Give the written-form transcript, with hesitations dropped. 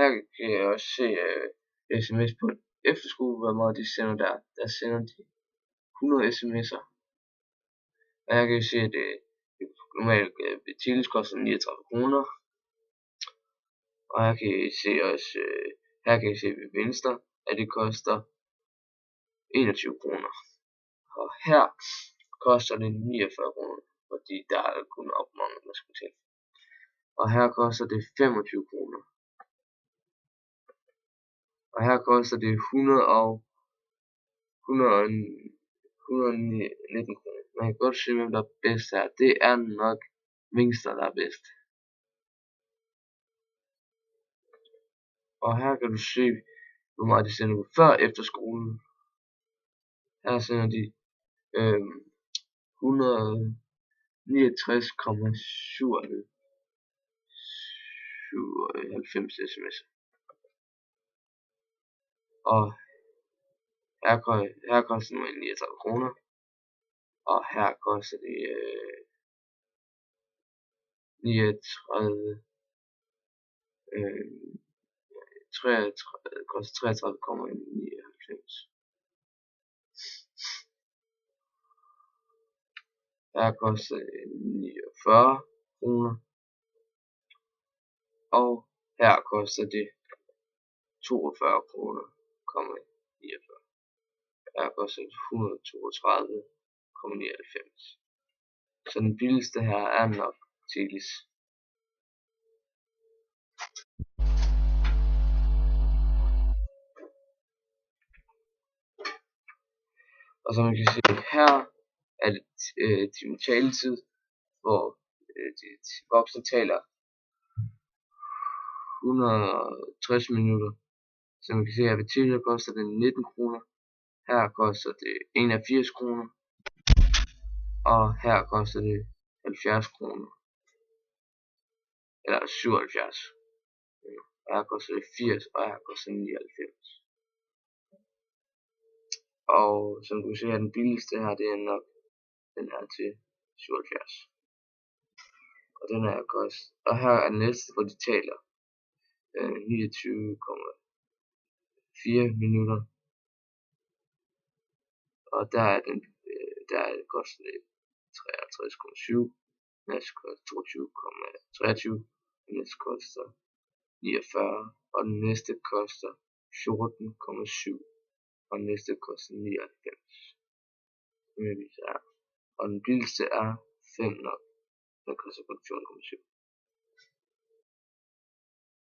her kan jeg også se sms på en efterskole, hvor meget de sender der. Der sender de 100 sms'er. Og her kan I se, at det normalt betales koster 39 kroner. Og her kan I se også, ved venstre, at det koster 21 kroner. Og her koster det 49 kroner, fordi der er kun abonnement, man skal til. Og her koster det 25 kroner. Og her koster det 119 kroner. Man kan godt se, hvem der er bedst her. Det er nok Wingster, der er bedst. Og her kan du se, hvor meget de sender på før efterskolen. Her sender de 169,97 sms'er. Og her koster det 39 kroner. Og her koster det 33,99. Her koster det 49 kroner. Og her koster det 42 kroner, 49. Her koster det 132,99. Så den billigste her er nok Telis. Og som man kan se her, er det time taletid, hvor de voksne taler 160 minutter. Som man kan se her ved Telia koster det 19 kroner. Her koster det 81 kroner. Og her koster det 70 kroner. Eller 77. Her koster det 80, og her koster det 99. Og som du kan se her, den billigste her, det er nok den her til 77. Og den her koster. Og her er den næste, hvor de taler 29,4 minutter. Og der er den, koster det 53,7. Næste koster 22,23. Den næste koster 49. Og den næste koster 14,7. Og den næste koster 99. Og den billigste er 5 nok. Den koster kun 14,7.